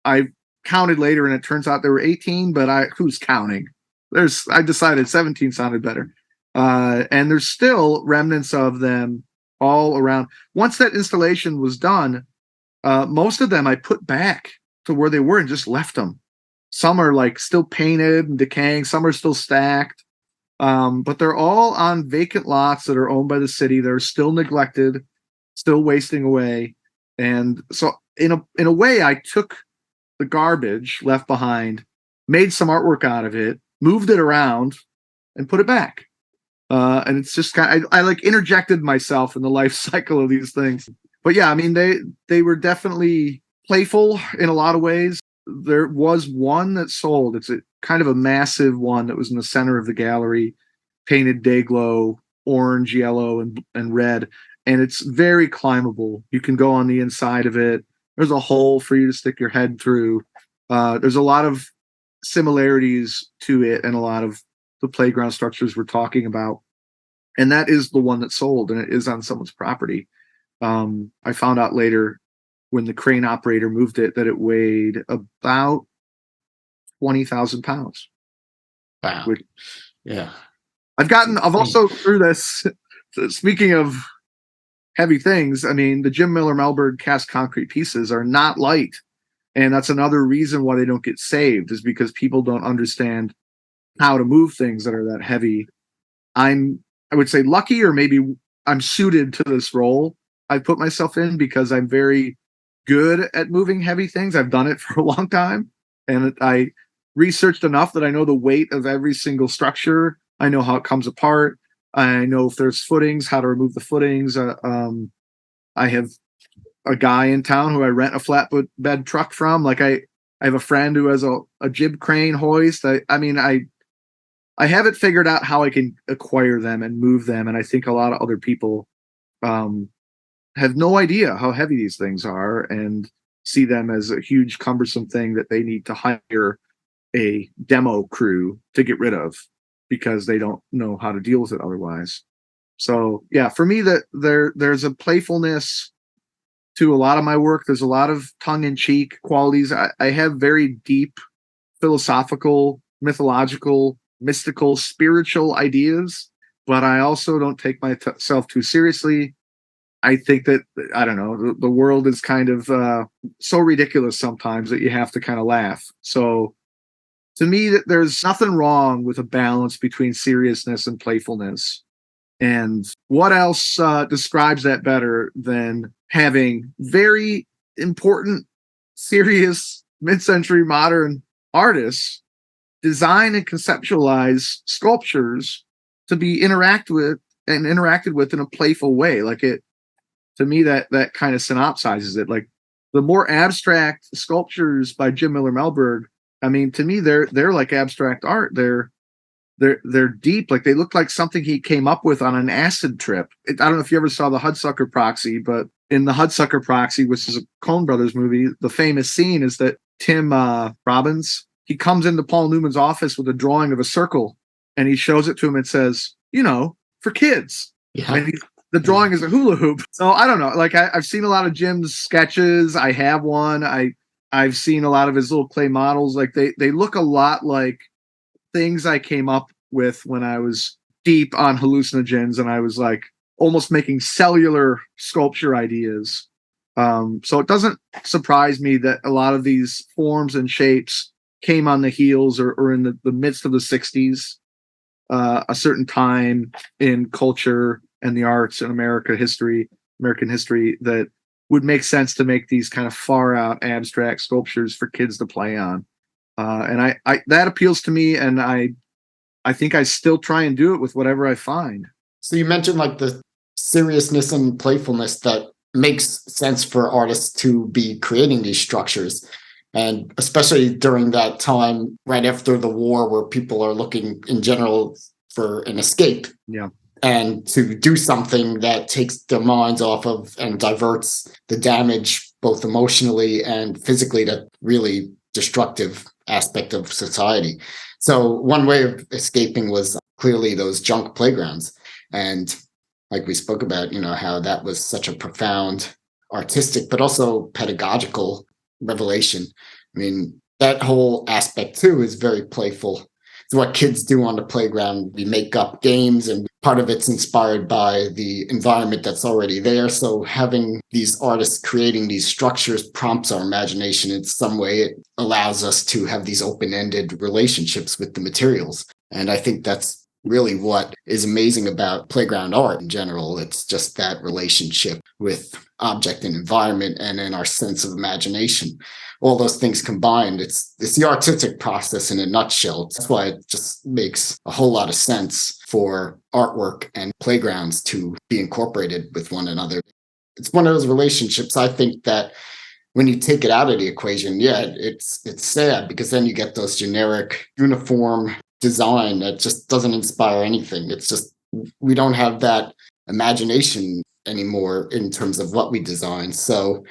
I counted later and it turns out there were 18, but who's counting? I decided 17 sounded better. And there's still remnants of them all around. Once that installation was done, most of them I put back to where they were and just left them. Some are like still painted and decaying. Some are still stacked. But they're all on vacant lots that are owned by the city. They're still neglected, still wasting away. And so in a way, I took the garbage left behind, made some artwork out of it, moved it around, and put it back. And it's just I like interjected myself in the life cycle of these things. But yeah, I mean, they were definitely playful in a lot of ways. There was one that sold. It's a kind of a massive one that was in the center of the gallery, painted day glow, orange, yellow, and red. And it's very climbable. You can go on the inside of it. There's a hole for you to stick your head through. There's a lot of similarities to it and a lot of the playground structures we're talking about. And that is the one that sold, and it is on someone's property. I found out later when the crane operator moved it that it weighed about 20,000 pounds. Wow. Which, yeah. I've also through this, speaking of heavy things, I mean, the Jim Miller-Melberg cast concrete pieces are not light. And that's another reason why they don't get saved, is because people don't understand how to move things that are that heavy. I would say lucky, or maybe I'm suited to this role I put myself in because I'm very good at moving heavy things. I've done it for a long time, and I researched enough that I know the weight of every single structure. I know how it comes apart. I know if there's footings, how to remove the footings. I have a guy in town who I rent a flatbed truck from. Like I have a friend who has a jib crane hoist. I have it figured out how I can acquire them and move them. And I think a lot of other people have no idea how heavy these things are and see them as a huge cumbersome thing that they need to hire a demo crew to get rid of because they don't know how to deal with it otherwise. So yeah, for me, that there's a playfulness to a lot of my work. There's a lot of tongue-in-cheek qualities. I have very deep philosophical, mythological, mystical, spiritual ideas, but I also don't take myself too seriously. I think that, I don't know, the world is kind of so ridiculous sometimes that you have to kind of laugh. So to me, that there's nothing wrong with a balance between seriousness and playfulness. And what else describes that better than having very important, serious, mid-century modern artists design and conceptualize sculptures to be interacted with in a playful way? Like it, to me, that kind of synopsizes it. Like the more abstract sculptures by Jim Miller-Melberg, I mean, to me, they're like abstract art. They're deep. Like they look like something he came up with on an acid trip. I don't know if you ever saw the Hudsucker Proxy, but in the Hudsucker Proxy, which is a Coen Brothers movie, the famous scene is that Tim Robbins, he comes into Paul Newman's office with a drawing of a circle, and he shows it to him and says, for kids. Yeah. And the drawing is a hula hoop. So I don't know. Like I've seen a lot of Jim's sketches. I have one. I've seen a lot of his little clay models. Like they look a lot like things I came up with when I was deep on hallucinogens and I was like almost making cellular sculpture ideas. So it doesn't surprise me that a lot of these forms and shapes came on the heels or in the midst of the 60s, a certain time in culture and the arts and American history that would make sense to make these kind of far out abstract sculptures for kids to play on. And I that appeals to me, and I think I still try and do it with whatever I find. So you mentioned like the seriousness and playfulness that makes sense for artists to be creating these structures. And especially during that time, right after the war, where people are looking in general for an escape. Yeah. And to do something that takes their minds off of and diverts the damage, both emotionally and physically, that really destructive aspect of society. So one way of escaping was clearly those junk playgrounds. And like we spoke about, how that was such a profound artistic, but also pedagogical revelation. I mean, that whole aspect too is very playful. It's what kids do on the playground. We make up games, and part of it's inspired by the environment that's already there. So having these artists creating these structures prompts our imagination in some way. It allows us to have these open-ended relationships with the materials. And I think that's really what is amazing about playground art in general. It's just that relationship with object and environment and in our sense of imagination. All those things combined, it's the artistic process in a nutshell. That's why it just makes a whole lot of sense for artwork and playgrounds to be incorporated with one another. It's one of those relationships, I think, that when you take it out of the equation, yeah, it's sad, because then you get those generic uniform design that just doesn't inspire anything. It's just, we don't have that imagination anymore in terms of what we design. So,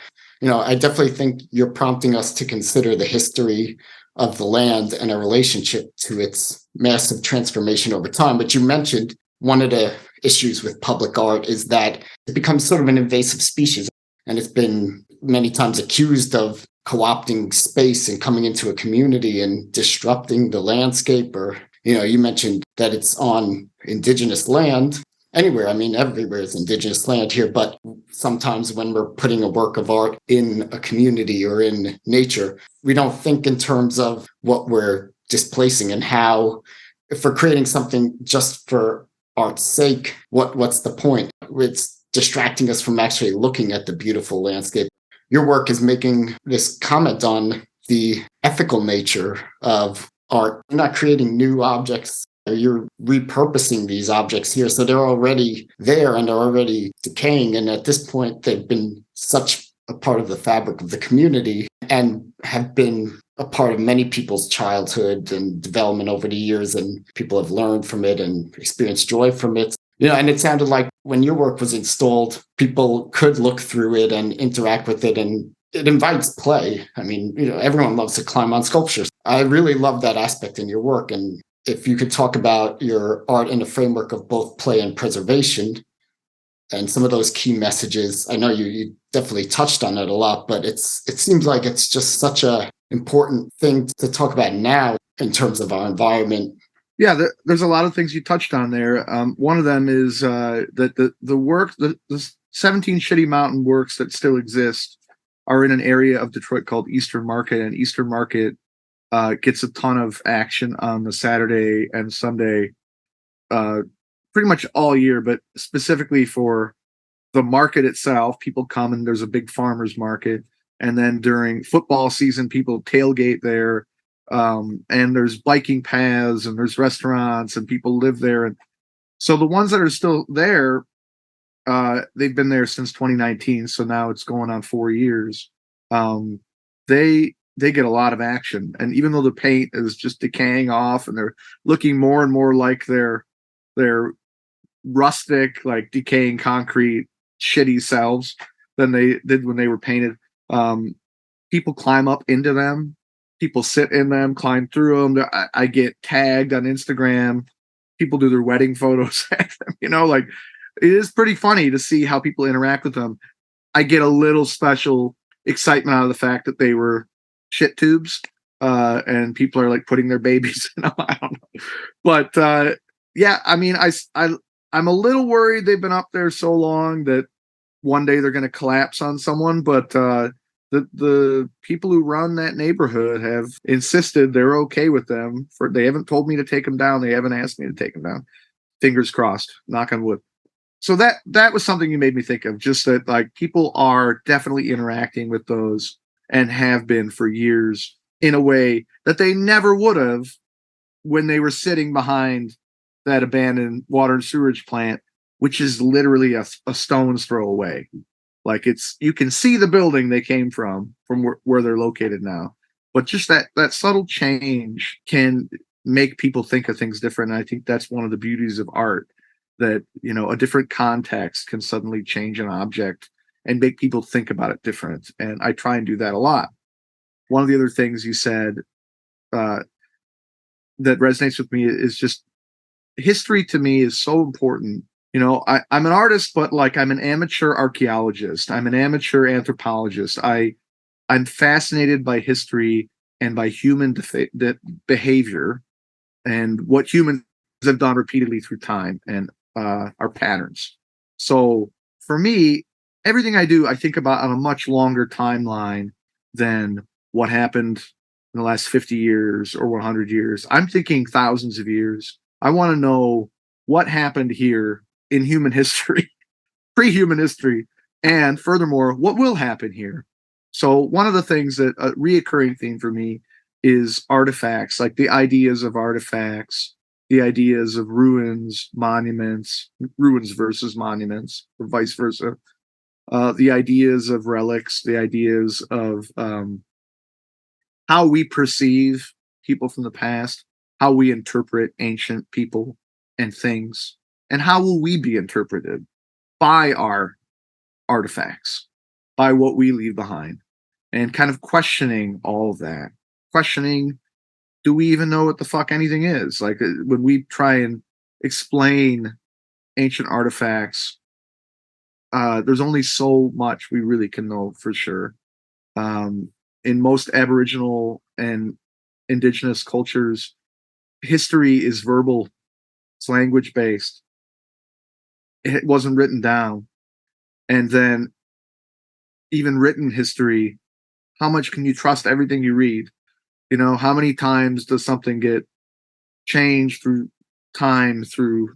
I definitely think you're prompting us to consider the history of the land and a relationship to its massive transformation over time. But you mentioned one of the issues with public art is that it becomes sort of an invasive species, and it's been many times accused of co-opting space and coming into a community and disrupting the landscape. Or, you mentioned that it's on indigenous land. Anywhere, everywhere is indigenous land here, but sometimes when we're putting a work of art in a community or in nature, we don't think in terms of what we're displacing and how, if we're creating something just for art's sake, what's the point? It's distracting us from actually looking at the beautiful landscape. Your work is making this comment on the ethical nature of art. You're not creating new objects. You're repurposing these objects here. So they're already there and they're already decaying. And at this point, they've been such a part of the fabric of the community and have been a part of many people's childhood and development over the years. And people have learned from it and experienced joy from it. And it sounded like when your work was installed, people could look through it and interact with it, and it invites play. Everyone loves to climb on sculptures. I really love that aspect in your work. And if you could talk about your art in the framework of both play and preservation and some of those key messages. I know you definitely touched on it a lot, but it seems like it's just such a important thing to talk about now in terms of our environment. Yeah, there's a lot of things you touched on there. One of them is that the work, the 17 Shitty Mountain works that still exist are in an area of Detroit called Eastern Market, and Eastern Market gets a ton of action on the Saturday and Sunday, pretty much all year, but specifically for the market itself. People come and there's a big farmers market. And then during football season, people tailgate there. And there's biking paths and there's restaurants and people live there. And so the ones that are still there, they've been there since 2019. So now it's going on 4 years. They get a lot of action. And even though the paint is just decaying off and they're looking more and more like their rustic, like decaying concrete, shitty selves than they did when they were painted. People climb up into them. People sit in them, climb through them. I get tagged on Instagram. People do their wedding photos at them. Like, it is pretty funny to see how people interact with them. I get a little special excitement out of the fact that they were shit tubes, and people are like putting their babies in them. I don't know. But yeah, I'm a little worried they've been up there so long that one day they're going to collapse on someone. But the people who run that neighborhood have insisted they're okay with them. They haven't told me to take them down. They haven't asked me to take them down. Fingers crossed, knock on wood. So that was something you made me think of, just that like people are definitely interacting with those and have been for years in a way that they never would have when they were sitting behind that abandoned water and sewerage plant, which is literally a stone's throw away. Like, you can see the building they came from where they're located now. But just that subtle change can make people think of things different. And I think that's one of the beauties of art, that, a different context can suddenly change an object and make people think about it different. And I try and do that a lot. One of the other things you said that resonates with me is just history to me is so important. I'm an artist, but like I'm an amateur archaeologist. I'm an amateur anthropologist. I'm fascinated by history and by human behavior and what humans have done repeatedly through time and our patterns. So for me, everything I do, I think about on a much longer timeline than what happened in the last 50 years or 100 years. I'm thinking thousands of years. I want to know what happened here in human history, pre-human history, And furthermore, what will happen here? So one of the things that a reoccurring theme for me is artifacts, like the ideas of artifacts, the ideas of ruins, monuments, ruins versus monuments, or vice versa. The ideas of relics, the ideas of how we perceive people from the past, how we interpret ancient people and things, and how will we be interpreted by our artifacts, by what we leave behind, and kind of questioning all of that. Questioning, do we even know what the fuck anything is? Like when we try and explain ancient artifacts, there's only so much we really can know for sure. In most Aboriginal and indigenous cultures, history is verbal, it's language based. It wasn't written down. And then even written history, how much can you trust everything you read? You know, how many times does something get changed through time, through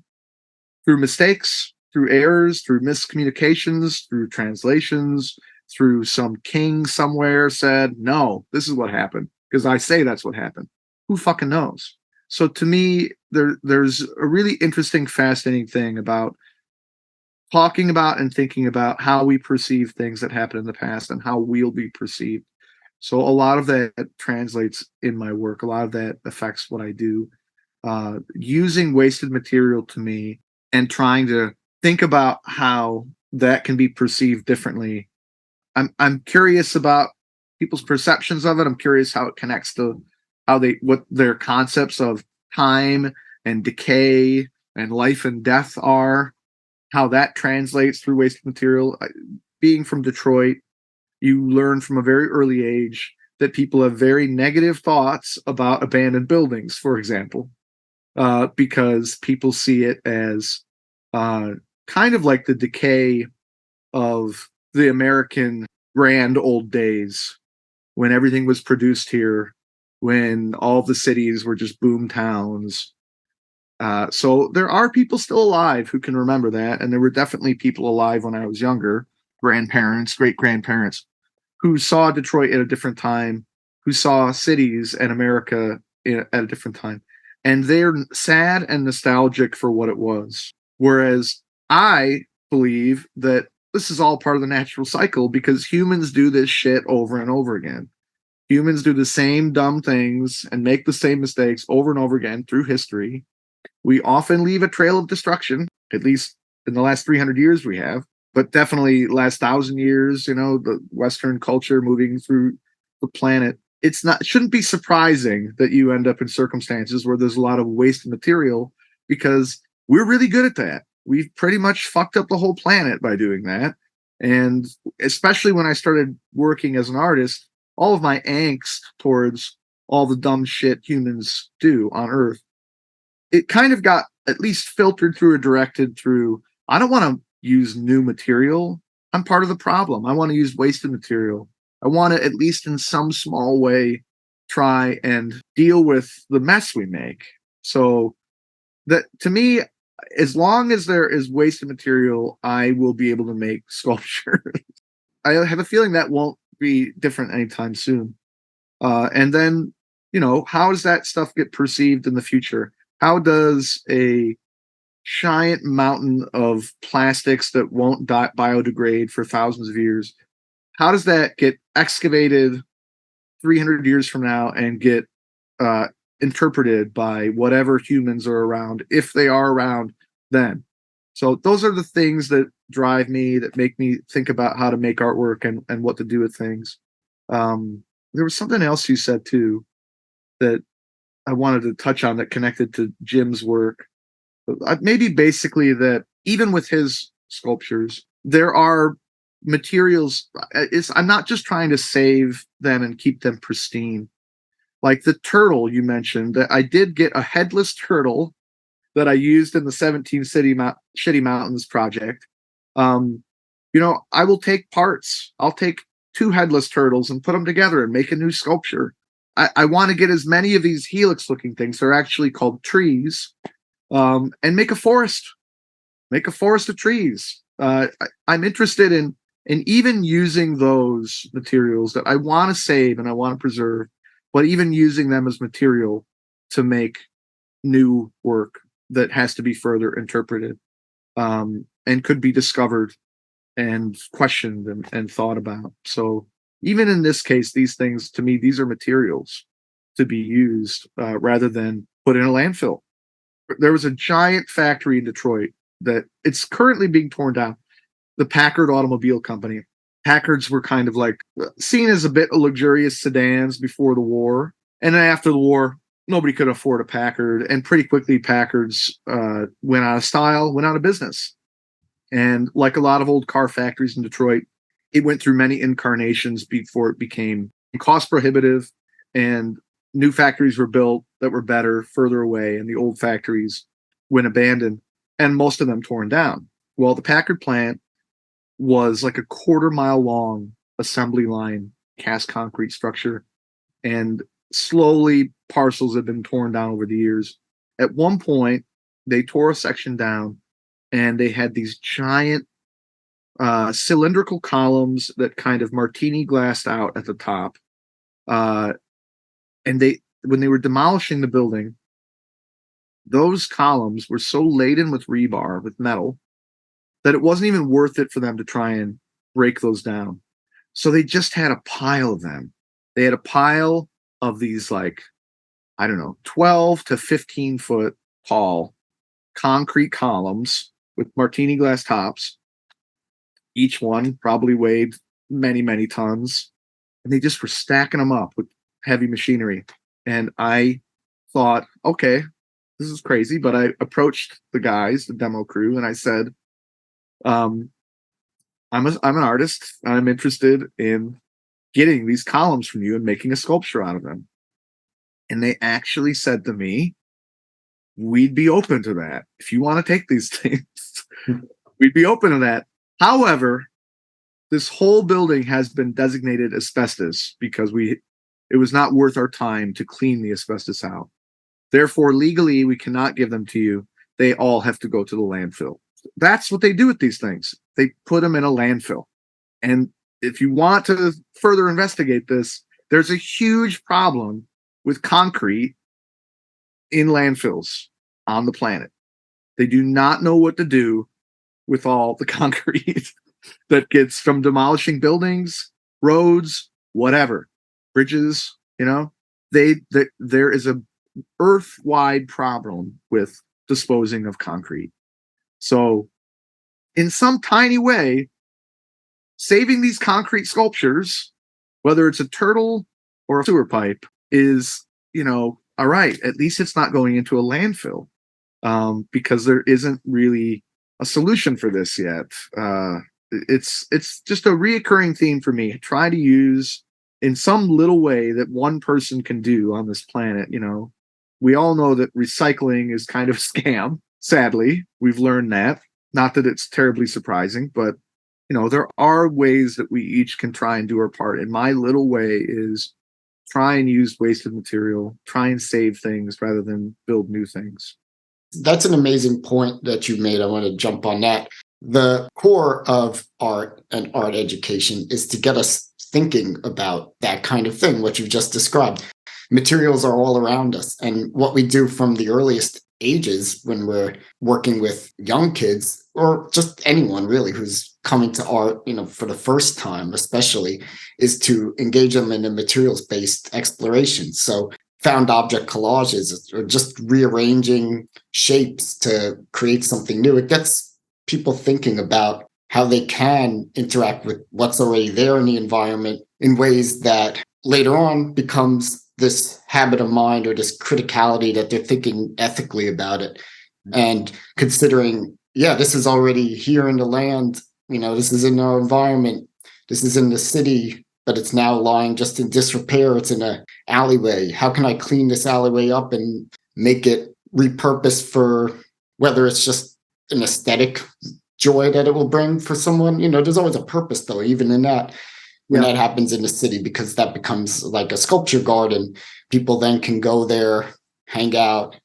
mistakes, through errors, through miscommunications, through translations, through some king somewhere said, no, this is what happened because I say that's what happened. Who fucking knows? So to me, there's a really interesting, fascinating thing about talking about and thinking about how we perceive things that happened in the past and how we'll be perceived. So a lot of that translates in my work. A lot of that affects what I do. Using wasted material to me and trying to think about how that can be perceived differently. I'm curious about people's perceptions of it. I'm curious how it connects to what their concepts of time and decay and life and death are, how that translates through wasted material. Being from Detroit, you learn from a very early age that people have very negative thoughts about abandoned buildings, for example, because people see it as kind of like the decay of the American grand old days when everything was produced here, when all the cities were just boom towns. So there are people still alive who can remember that. And there were definitely people alive when I was younger, grandparents, great grandparents, who saw Detroit at a different time, who saw cities and America at a different time. And they're sad and nostalgic for what it was. Whereas I believe that this is all part of the natural cycle because humans do this shit over and over again. Humans do the same dumb things and make the same mistakes over and over again through history. We often leave a trail of destruction, at least in the last 300 years we have, but definitely last 1,000 years, you know, the Western culture moving through the planet. It shouldn't be surprising that you end up in circumstances where there's a lot of wasted material because we're really good at that. We've pretty much fucked up the whole planet by doing that. And especially when I started working as an artist, all of my angst towards all the dumb shit humans do on Earth, it kind of got at least filtered through or directed through, I don't want to use new material. I'm part of the problem. I want to use wasted material. I want to, at least in some small way, try and deal with the mess we make. So that, to me, as long as there is wasted material, I will be able to make sculpture. I have a feeling that won't be different anytime soon. And then, you know, how does that stuff get perceived in the future? How does a giant mountain of plastics that won't biodegrade for thousands of years, how does that get excavated 300 years from now and get interpreted by whatever humans are around, if they are around then? So those are the things that drive me, that make me think about how to make artwork and what to do with things. There was something else you said too that I wanted to touch on that connected to Jim's work. Maybe basically that even with his sculptures, there are materials. I'm not just trying to save them and keep them pristine. Like the turtle you mentioned, that I did get a headless turtle that I used in the 17 Shitty Mountains project. You know, I will take parts. I'll take 2 headless turtles and put them together and make a new sculpture. I want to get as many of these helix-looking things, they're actually called trees, and make a forest. Make a forest of trees. I'm interested in And even using those materials that I want to save and I want to preserve, but even using them as material to make new work that has to be further interpreted, and could be discovered and questioned and thought about. So even in this case, these things, to me, these are materials to be used, rather than put in a landfill. There was a giant factory in Detroit that it's currently being torn down. The Packard Automobile Company. Packards were kind of like seen as a bit of luxurious sedans before the war. And then after the war, nobody could afford a Packard. And pretty quickly, Packards went out of style, went out of business. And like a lot of old car factories in Detroit, it went through many incarnations before it became cost prohibitive, and new factories were built that were better further away, and the old factories went abandoned, and most of them torn down. Well, the Packard plant was like a quarter-mile long assembly line cast concrete structure, and slowly parcels have been torn down over the years. At one point, they tore a section down, and they had these giant cylindrical columns that kind of martini glassed out at the top. And when they were demolishing the building, those columns were so laden with rebar, with metal, that it wasn't even worth it for them to try and break those down. So they just had a pile of them. They had a pile of these, like, I don't know, 12 to 15 foot tall concrete columns with martini glass tops. Each one probably weighed many, many tons. And they just were stacking them up with heavy machinery. And I thought, okay, this is crazy. But I approached the guys, the demo crew, and I said, I'm an artist. I'm interested in getting these columns from you and making a sculpture out of them. And they actually said to me, we'd be open to that. If you want to take these things, we'd be open to that. However, this whole building has been designated asbestos because it was not worth our time to clean the asbestos out. Therefore, legally, we cannot give them to you. They all have to go to the landfill. That's what they do with these things. They put them in a landfill. And if you want to further investigate this, there's a huge problem with concrete in landfills on the planet. They do not know what to do with all the concrete that gets from demolishing buildings, roads, whatever, bridges. There is a earth-wide problem with disposing of concrete. So in some tiny way, saving these concrete sculptures, whether it's a turtle or a sewer pipe, is, all right, at least it's not going into a landfill, because there isn't really a solution for this yet. It's just a reoccurring theme for me. Try to use in some little way that one person can do on this planet. We all know that recycling is kind of a scam. Sadly, we've learned that. Not that it's terribly surprising, but there are ways that we each can try and do our part. And my little way is try and use wasted material, try and save things rather than build new things. That's an amazing point that you made. I want to jump on that. The core of art and art education is to get us thinking about that kind of thing, what you've just described. Materials are all around us. And what we do from the earliest ages when we're working with young kids, or just anyone really who's coming to art, for the first time especially, is to engage them in a materials-based exploration. So found object collages, or just rearranging shapes to create something new. It gets people thinking about how they can interact with what's already there in the environment in ways that later on becomes this habit of mind, or this criticality that they're thinking ethically about it and considering, this is already here in the land, this is in our environment, this is in the city, but it's now lying just in disrepair. It's in an alleyway. How can I clean this alleyway up and make it repurposed for whether it's just an aesthetic joy that it will bring for someone? There's always a purpose, though, even in that. When that happens in the city, because that becomes like a sculpture garden. People then can go there, hang out,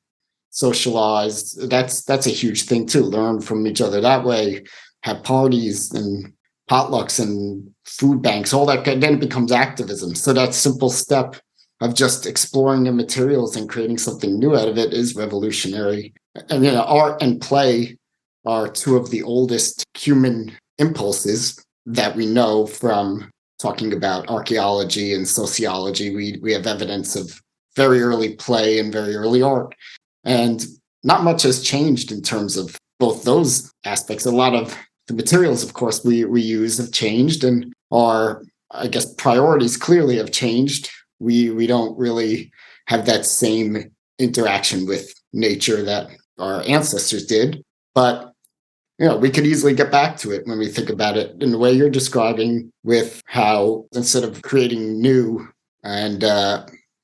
socialize. That's a huge thing too. Learn from each other that way, have parties and potlucks and food banks, all that, then it becomes activism. So that simple step of just exploring the materials and creating something new out of it is revolutionary. And art and play are two of the oldest human impulses that we know from talking about archaeology and sociology. We have evidence of very early play and very early art. And not much has changed in terms of both those aspects. A lot of the materials, of course, we use have changed, and our, I guess, priorities clearly have changed. We don't really have that same interaction with nature that our ancestors did. But we could easily get back to it when we think about it in the way you're describing, with how instead of creating new and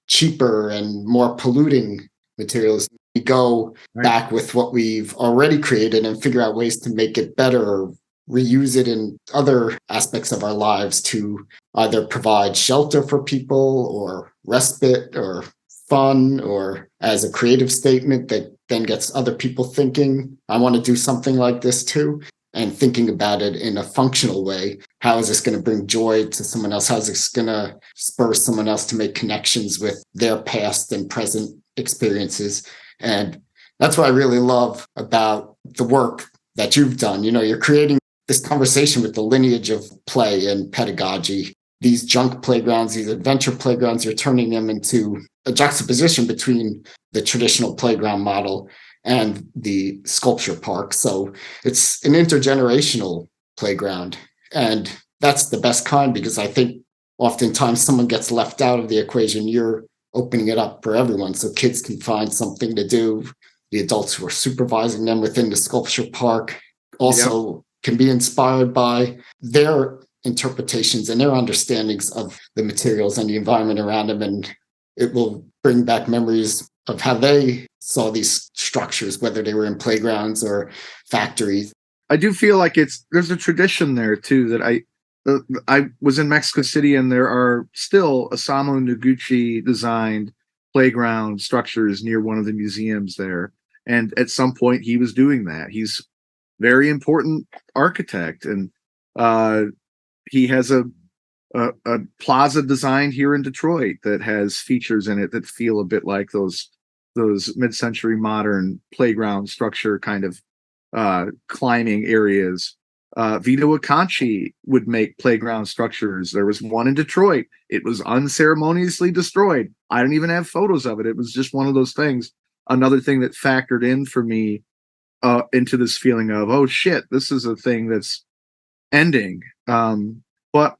cheaper and more polluting materials, we go back with what we've already created and figure out ways to make it better or reuse it in other aspects of our lives to either provide shelter for people or respite or fun, or as a creative statement that then gets other people thinking, I want to do something like this too, and thinking about it in a functional way. How is this going to bring joy to someone else? How is this going to spur someone else to make connections with their past and present experiences? And that's what I really love about the work that you've done. You're creating this conversation with the lineage of play and pedagogy. These junk playgrounds, these adventure playgrounds, you're turning them into a juxtaposition between the traditional playground model and the sculpture park. So it's an intergenerational playground. And that's the best kind, because I think oftentimes someone gets left out of the equation. You're opening it up for everyone so kids can find something to do. The adults who are supervising them within the sculpture park also can be inspired by their interpretations and their understandings of the materials and the environment around them. And it will bring back memories of how they saw these structures, whether they were in playgrounds or factories. I do feel like there's a tradition there too, that I was in Mexico City, and there are still Osamu Noguchi designed playground structures near one of the museums there. And at some point he was doing that. He's very important architect, and he has a plaza designed here in Detroit that has features in it that feel a bit like those mid-century modern playground structure kind of climbing areas. Vito Acconci would make playground structures. There was one in Detroit. It was unceremoniously destroyed. I don't even have photos of it. It was just one of those things. Another thing that factored in for me into this feeling of, oh shit, this is a thing that's ending. But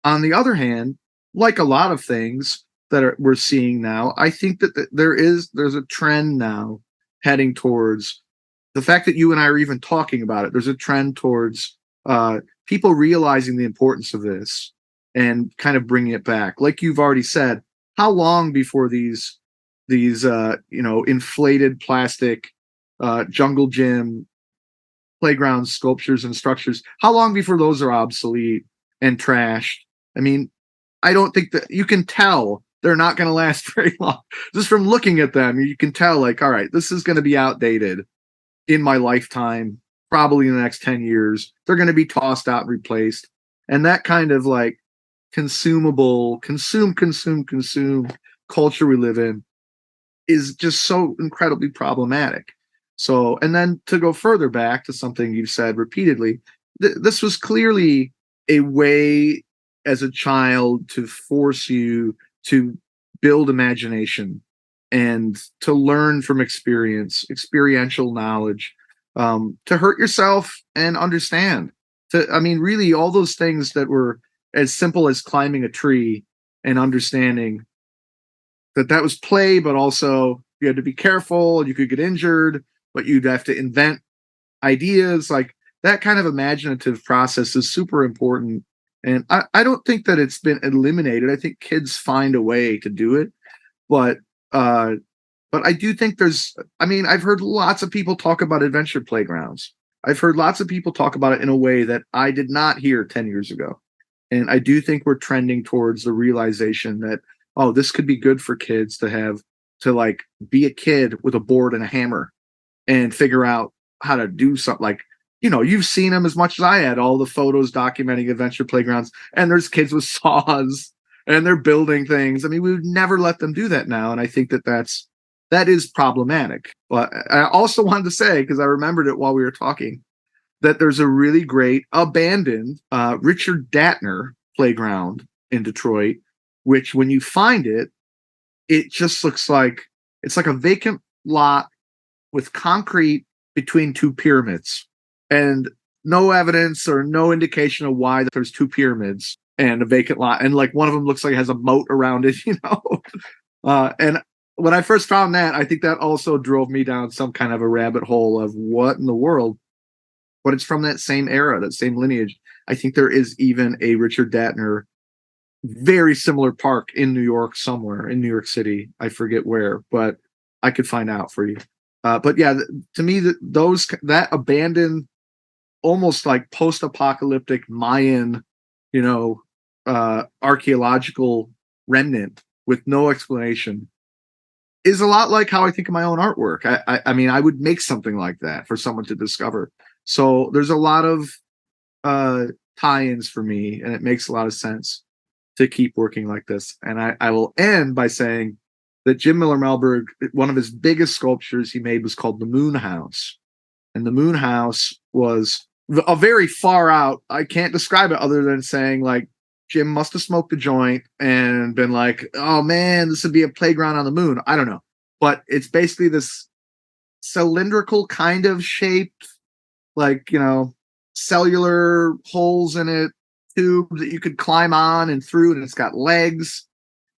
on the other hand, like a lot of things that we're seeing now, I think that there's a trend now heading towards the fact that you and I are even talking about it. There's a trend towards people realizing the importance of this and kind of bringing it back. Like you've already said, how long before these inflated plastic jungle gym playground sculptures and structures, how long before those are obsolete and trashed? I mean, I don't think that you can tell they're not going to last very long. Just from looking at them, you can tell, like, all right, this is going to be outdated in my lifetime, probably in the next 10 years. They're going to be tossed out and replaced. And that kind of like consumable, consume culture we live in is just so incredibly problematic. So, and then to go further back to something you've said repeatedly, this was clearly a way as a child to force you to build imagination and to learn from experiential knowledge, to hurt yourself and understand. Really all those things that were as simple as climbing a tree and understanding that was play, but also you had to be careful, you could get injured, but you'd have to invent ideas. Like that kind of imaginative process is super important. And I don't think that it's been eliminated. I think kids find a way to do it. But I do think I've heard lots of people talk about adventure playgrounds. I've heard lots of people talk about it in a way that I did not hear 10 years ago. And I do think we're trending towards the realization that, oh, this could be good for kids to like be a kid with a board and a hammer and figure out how to do something. Like you've seen them as much as I had, all the photos documenting adventure playgrounds, and there's kids with saws and they're building things. I mean, we would never let them do that now. And I think that is problematic. But I also wanted to say, because I remembered it while we were talking, that there's a really great abandoned Richard Datner playground in Detroit, which when you find it, it just looks like it's like a vacant lot with concrete between two pyramids, and no evidence or no indication of why there's two pyramids and a vacant lot. And like one of them looks like it has a moat around it, and when I first found that, I think that also drove me down some kind of a rabbit hole of what in the world. But it's from that same era, that same lineage. I think there is even a Richard Datner very similar park in New York somewhere, in New York City. I forget where, but I could find out for you. But yeah, to me, that abandoned, almost like post-apocalyptic Mayan, archaeological remnant with no explanation is a lot like how I think of my own artwork. I mean, I would make something like that for someone to discover. So there's a lot of tie-ins for me, and it makes a lot of sense to keep working like this. And I will end by saying that Jim Miller-Melberg, one of his biggest sculptures he made was called the Moon House. And the Moon House was a very far out, I can't describe it other than saying like, Jim must have smoked a joint and been like, oh man, this would be a playground on the moon. I don't know. But it's basically this cylindrical kind of shaped, like, cellular holes in it, tube that you could climb on and through, and it's got legs,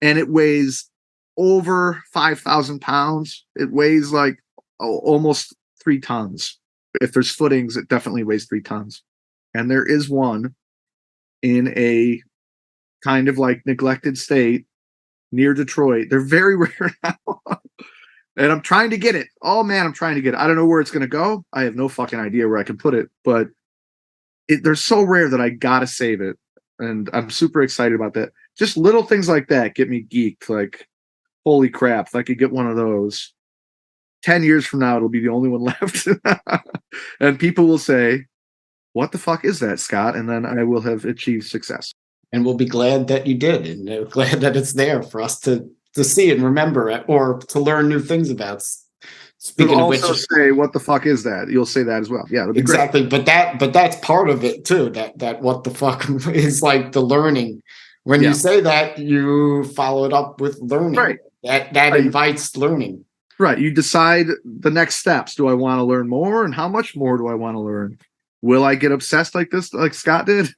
and it weighs over 5,000 pounds. It weighs like almost 3 tons. If there's footings, it definitely weighs 3 tons. And there is one in a kind of like neglected state near Detroit. They're very rare now. And I'm trying to get it. Oh man, I'm trying to get it. I don't know where it's going to go. I have no fucking idea where I can put it, but they're so rare that I gotta save it. And I'm super excited about that. Just little things like that get me geeked. Like, holy crap, if I could get one of those, 10 years from now, it'll be the only one left. And people will say, what the fuck is that, Scott? And then I will have achieved success. And we'll be glad that you did, and glad that it's there for us to see and remember it, or to learn new things about. Speaking of which, say, what the fuck is that? You'll say that as well. Yeah, exactly. Great. But that's part of it too. That what the fuck is like the learning. When you say that, you follow it up with learning. Right. That invites learning. Right. You decide the next steps. Do I want to learn more, and how much more do I want to learn? Will I get obsessed like this, like Scott did?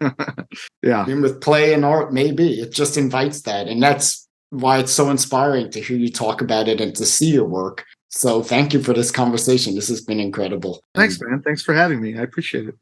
Yeah. And with play and art, maybe it just invites that, and that's why it's so inspiring to hear you talk about it and to see your work. So thank you for this conversation. This has been incredible. Thanks, man. Thanks for having me. I appreciate it.